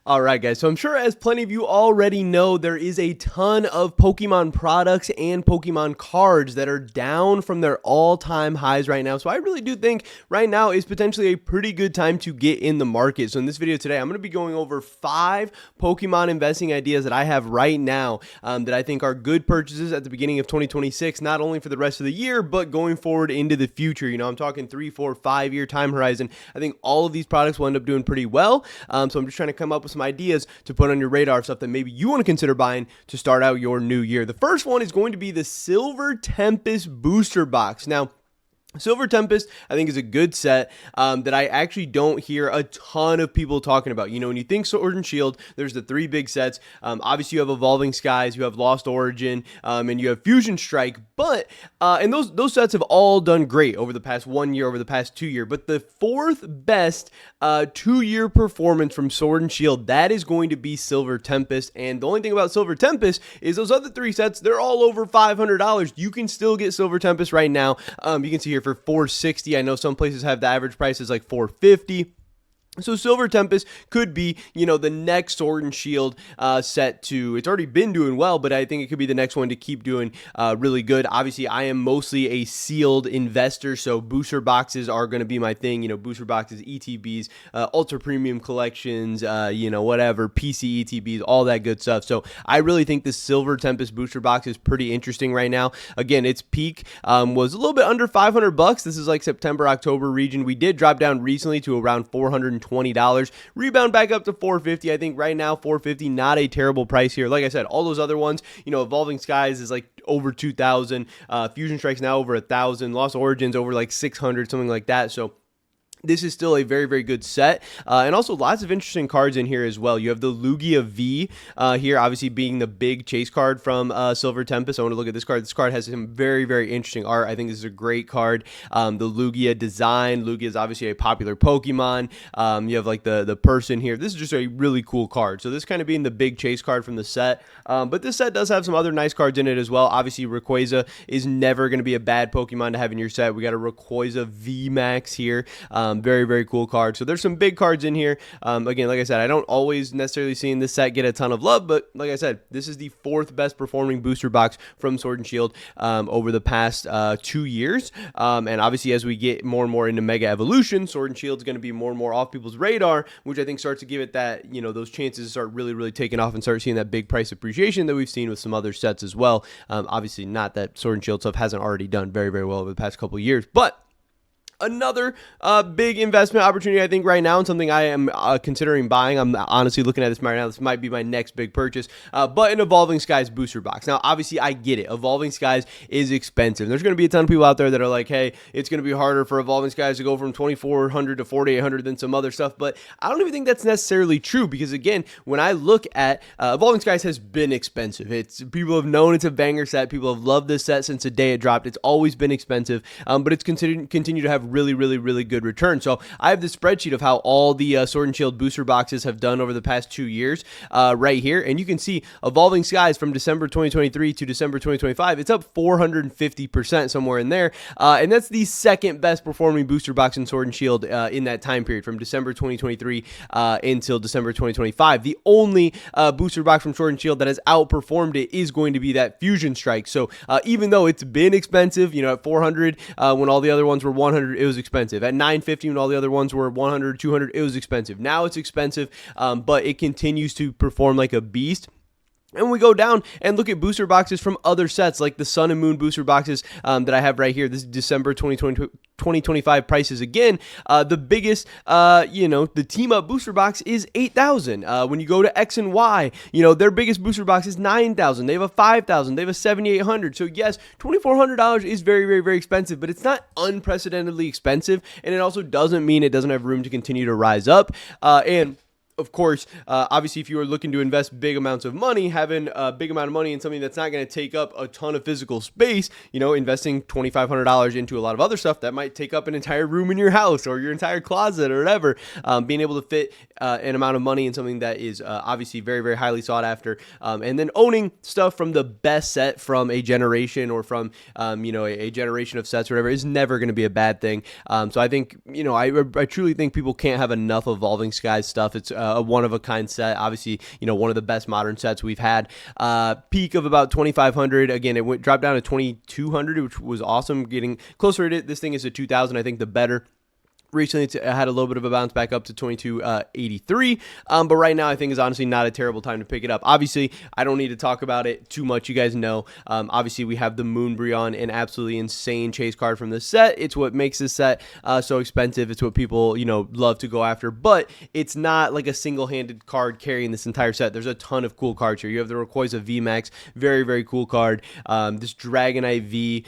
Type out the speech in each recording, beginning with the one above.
All right, guys. So I'm sure, as plenty of you already know, there is a ton of Pokemon products and Pokemon cards that are down from their all-time highs right now. So I really do think right now is potentially a pretty good time to get in the market. So in this video today, I'm going to be going over 5 Pokemon investing ideas that I have right now that I think are good purchases at the beginning of 2026, not only for the rest of the year, but going forward into the future. You know, I'm talking 3, 4, 5-year time horizon. I think all of these products will end up doing pretty well. So I'm just trying to come up with some ideas to put on your radar, stuff that maybe you want to consider buying to start out your new year. The first one is going to be the Silver Tempest Booster Box. Now, Silver Tempest, I think, is a good set that I actually don't hear a ton of people talking about. You know, when you think Sword and Shield, there's the 3 big sets. Obviously, you have Evolving Skies, you have Lost Origin, and you have Fusion Strike. But and those sets have all done great over the past 1 year, over the past 2 years. But the 4th best 2-year performance from Sword and Shield, that is going to be Silver Tempest. And the only thing about Silver Tempest is those other 3 sets, they're all over $500. You can still get Silver Tempest right now. You can see here for $460. I know some places have the average price is like $450. So Silver Tempest could be, you know, the next Sword and Shield set to, it's already been doing well, but I think it could be the next one to keep doing really good. Obviously, I am mostly a sealed investor, so booster boxes are going to be my thing. You know, booster boxes, ETBs, ultra premium collections, you know, whatever, PC ETBs, all that good stuff. So I really think the Silver Tempest booster box is pretty interesting right now. Again, its peak was a little bit under $500. This is like September, October region. We did drop down recently to around $420, rebound back up to $450. I think right now $450, not a terrible price here. Like I said, all those other ones, you know, Evolving Skies is like over 2,000, Fusion Strike's now over 1,000, Lost Origins over like 600, something like that. So this is still a very, very good set. And also lots of interesting cards in here as well. You have the Lugia V here, obviously being the big chase card from Silver Tempest. I want to look at this card. This card has some very, very interesting art. I think this is a great card. The Lugia design. Lugia is obviously a popular Pokemon. You have like the person here. This is just a really cool card. So this kind of being the big chase card from the set. But this set does have some other nice cards in it as well. Obviously, Rayquaza is never going to be a bad Pokemon to have in your set. We got a Rayquaza VMAX here. Very, very cool card. So there's some big cards in here. Again, like I said, I don't always necessarily see in this set get a ton of love, but like I said, this is the 4th best performing booster box from Sword and Shield over the past 2 years. And obviously, as we get more and more into Mega Evolution, Sword and Shield is going to be more and more off people's radar, which I think starts to give it that, you know, those chances to start really, really taking off and start seeing that big price appreciation that we've seen with some other sets as well. Obviously, not that Sword and Shield stuff hasn't already done very, very well over the past couple of years, but another big investment opportunity, I think, right now, and something I am considering buying. I'm honestly looking at this right now. This might be my next big purchase, but an Evolving Skies booster box. Now, obviously, I get it. Evolving Skies is expensive. There's going to be a ton of people out there that are like, hey, it's going to be harder for Evolving Skies to go from 2,400 to 4,800 than some other stuff, but I don't even think that's necessarily true because, again, when I look at Evolving Skies has been expensive. People have known it's a banger set. People have loved this set since the day it dropped. It's always been expensive, but it's continued to have really, really, really good return. So I have the spreadsheet of how all the Sword and Shield booster boxes have done over the past 2 years right here. And you can see Evolving Skies from December 2023 to December 2025, it's up 450% somewhere in there. And that's the 2nd best performing booster box in Sword and Shield in that time period from December 2023 until December 2025. The only booster box from Sword and Shield that has outperformed it is going to be that Fusion Strike. So even though it's been expensive, you know, at 400 when all the other ones were 100, it was expensive. At 950 when all the other ones were 100, 200, it was expensive. Now it's expensive, but it continues to perform like a beast. And we go down and look at booster boxes from other sets like the Sun and Moon booster boxes that I have right here. This is December 2025 prices again. The biggest, you know, the Team Up booster box is 8,000. When you go to X and Y, you know, their biggest booster box is 9,000. They have a 5,000. They have a 7,800. So yes, $2,400 is very, very, very expensive, but it's not unprecedentedly expensive. And it also doesn't mean it doesn't have room to continue to rise up. And of course, obviously, if you are looking to invest big amounts of money, having a big amount of money in something that's not going to take up a ton of physical space, you know, investing $2,500 into a lot of other stuff that might take up an entire room in your house or your entire closet or whatever, being able to fit an amount of money in something that is obviously very, very highly sought after, and then owning stuff from the best set from a generation or from, you know, a generation of sets or whatever is never going to be a bad thing. So I think, you know, I truly think people can't have enough Evolving Skies stuff. It's a one-of-a-kind set. Obviously, one of the best modern sets we've had. Peak of about 2,500. Again, it dropped down to 2,200, which was awesome. Getting closer to it. This thing is a 2,000, I think, the better. Recently, it had a little bit of a bounce back up to 2283, but right now I think is honestly not a terrible time to pick it up. Obviously, I don't need to talk about it too much. You guys know. Obviously, we have the Moonbreon, an absolutely insane chase card from this set. It's what makes this set so expensive. It's what people love to go after, but it's not like a single-handed card carrying this entire set. There's a ton of cool cards here. You have the Rayquaza VMAX, very very cool card. This Dragonite V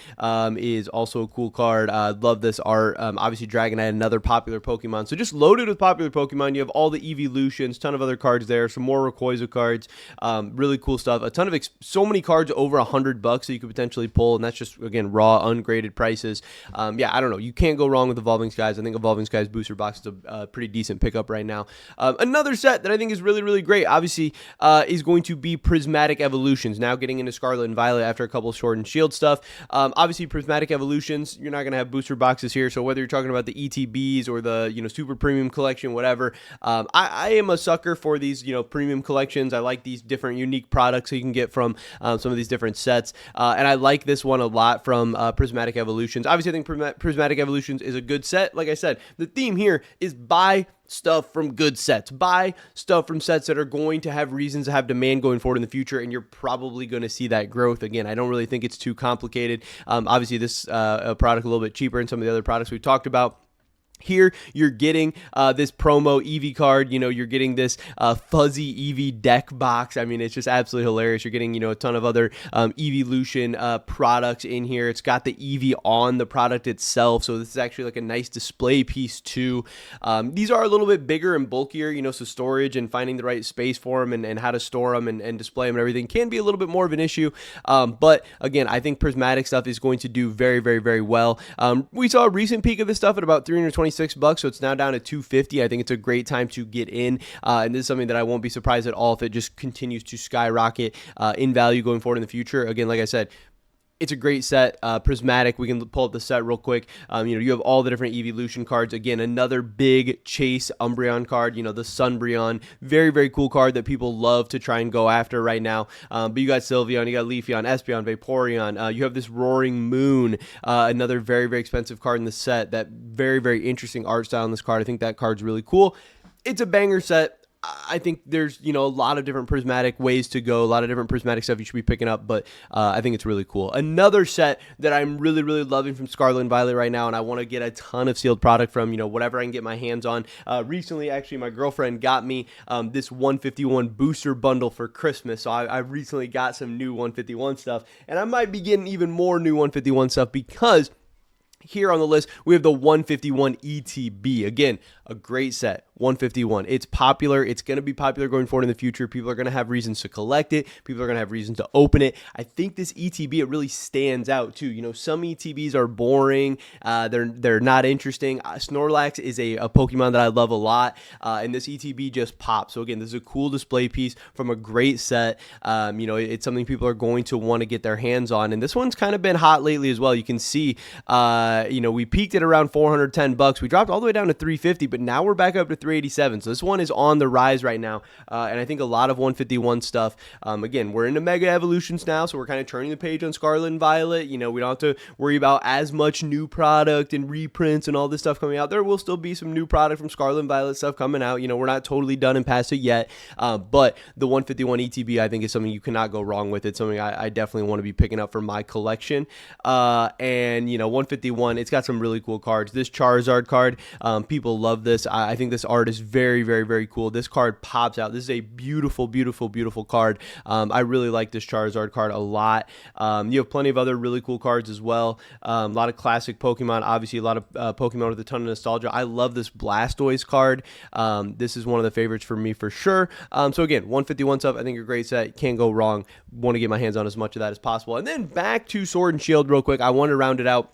is also a cool card. Love this art. Obviously, Dragonite, another popular Pokemon. So just loaded with popular Pokemon. You have all the evolutions, ton of other cards there, some more Rayquaza cards, really cool stuff. A ton of so many cards over $100 that you could potentially pull, and that's just again raw ungraded prices. Yeah, I don't know. You can't go wrong with Evolving Skies. I think Evolving Skies booster box is a pretty decent pickup right now. Another set that I think is really really great, obviously, is going to be Prismatic Evolutions. Now getting into Scarlet and Violet after a couple of Sword and Shield stuff. Obviously, Prismatic Evolutions, you're not going to have booster boxes here. So whether you're talking about the ETB or the super premium collection, whatever, I am a sucker for these premium collections. I like these different unique products that you can get from some of these different sets, and I like this one a lot from Prismatic Evolutions. Obviously, I think Prismatic Evolutions is a good set. Like I said, the theme here is buy stuff from good sets. Buy stuff from sets that are going to have reasons to have demand going forward in the future, and you're probably going to see that growth. Again, I don't really think it's too complicated. Obviously, this product a little bit cheaper than some of the other products we talked about. Here, you're getting this promo Eevee card. You're getting this fuzzy Eevee deck box. I mean, it's just absolutely hilarious. You're getting, a ton of other Evolution products in here. It's got the Eevee on the product itself, so this is actually like a nice display piece too. These are a little bit bigger and bulkier, so storage and finding the right space for them and how to store them and display them and everything can be a little bit more of an issue. But again, I think Prismatic stuff is going to do very, very, very well. We saw a recent peak of this stuff at about $326, so it's now down to $250. I think it's a great time to get in, and this is something that I won't be surprised at all if it just continues to skyrocket in value going forward in the future. Again, like I said, it's a great set. Prismatic, we can pull up the set real quick. You have all the different Evolution cards. Again, another big chase Umbreon card, the Sunbreon. Very, very cool card that people love to try and go after right now. But you got Sylveon, you got Leafeon, Espeon, Vaporeon. You have this Roaring Moon, another very, very expensive card in the set. That very, very interesting art style in this card. I think that card's really cool. It's a banger set. I think there's, a lot of different Prismatic ways to go, a lot of different Prismatic stuff you should be picking up, but I think it's really cool. Another set that I'm really, really loving from Scarlet and Violet right now, and I want to get a ton of sealed product from, whatever I can get my hands on. Recently, actually, my girlfriend got me this 151 booster bundle for Christmas, so I recently got some new 151 stuff, and I might be getting even more new 151 stuff because here on the list, we have the 151 ETB. Again, a great set. 151. It's popular. It's going to be popular going forward in the future. People are going to have reasons to collect it. People are going to have reasons to open it. I think this ETB, it really stands out too. Some ETBs are boring. They're not interesting. Snorlax is a Pokemon that I love a lot, and this ETB just pops. So again, this is a cool display piece from a great set. It's something people are going to want to get their hands on, and this one's kind of been hot lately as well. You can see, we peaked at around $410. We dropped all the way down to $350, but now we're back up to $387. So this one is on the rise right now, and I think a lot of 151 stuff. Again, we're into Mega Evolutions now, so we're kind of turning the page on Scarlet and Violet. We don't have to worry about as much new product and reprints and all this stuff coming out. There will still be some new product from Scarlet and Violet stuff coming out. We're not totally done and past it yet, but the 151 ETB, I think, is something you cannot go wrong with. It's something I definitely want to be picking up for my collection. And 151, it's got some really cool cards. This Charizard card, people love this. I think this art is very, very, very cool. This card pops out. This is a beautiful, beautiful, beautiful card. I really like this Charizard card a lot. You have plenty of other really cool cards as well. A lot of classic Pokemon, obviously a lot of Pokemon with a ton of nostalgia. I love this Blastoise card. This is one of the favorites for me for sure. So again, 151 stuff, I think a great set. Can't go wrong. Want to get my hands on as much of that as possible. And then back to Sword and Shield real quick. I want to round it out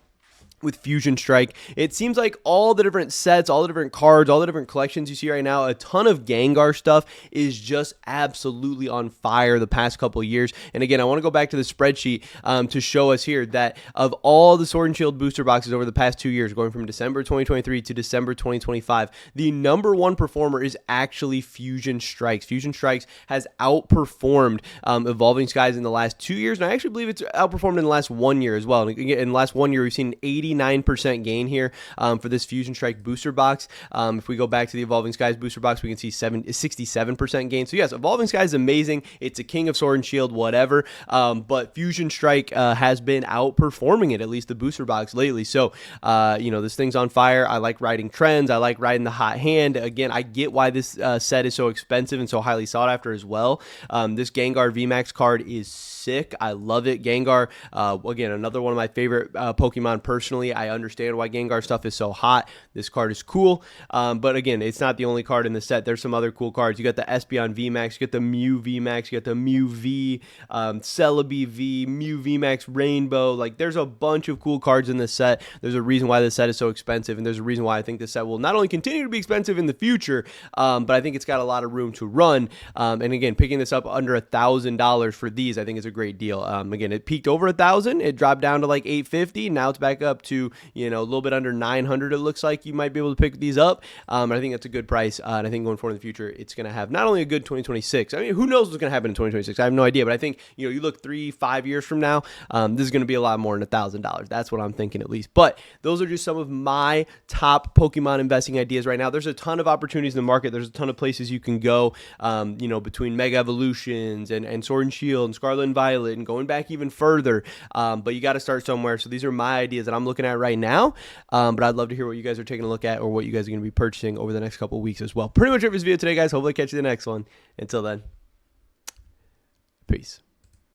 with Fusion Strike. It seems like all the different sets, all the different cards, all the different collections you see right now, a ton of Gengar stuff is just absolutely on fire the past couple of years. And again, I want to go back to the spreadsheet to show us here that of all the Sword and Shield booster boxes over the past 2 years, going from December 2023 to December 2025, the #1 performer is actually Fusion Strikes. Fusion Strikes has outperformed Evolving Skies in the last 2 years, and I actually believe it's outperformed in the last 1 year as well. And in the last 1 year, we've seen 89% gain here for this Fusion Strike booster box. If we go back to the Evolving Skies booster box, we can see 67% gain. So yes, Evolving Skies is amazing. It's a king of Sword and Shield, whatever. But Fusion Strike has been outperforming it, at least the booster box lately. So, this thing's on fire. I like riding trends. I like riding the hot hand. Again, I get why this set is so expensive and so highly sought after as well. This Gengar VMAX card is sick. I love it. Gengar, again, another one of my favorite Pokemon personally. I understand why Gengar stuff is so hot. This card is cool. But again, it's not the only card in the set. There's some other cool cards. You got the Espeon VMAX, you got the Mew VMAX, you got the Mew V, Celebi V, Mew VMAX Rainbow. Like, there's a bunch of cool cards in this set. There's a reason why this set is so expensive, and there's a reason why I think this set will not only continue to be expensive in the future, but I think it's got a lot of room to run. And again, picking this up under $1,000 for these, I think is a great deal. Again, it peaked over $1,000. It dropped down to like $850. Now it's back up to, a little bit under $900. It looks like you might be able to pick these up. And I think that's a good price. And I think going forward in the future, it's going to have not only a good 2026. I mean, who knows what's going to happen in 2026? I have no idea. But I think, you look 3-5 years from now, this is going to be a lot more than $1,000. That's what I'm thinking at least. But those are just some of my top Pokemon investing ideas right now. There's a ton of opportunities in the market. There's a ton of places you can go, between Mega Evolutions and Sword and Shield and Scarlet and Violet and going back even further. But you got to start somewhere. So these are my ideas that I'm looking at right now. But I'd love to hear what you guys are taking a look at or what you guys are going to be purchasing over the next couple of weeks as well. Pretty much it for this video today, guys. Hopefully I catch you in the next one. Until then, peace.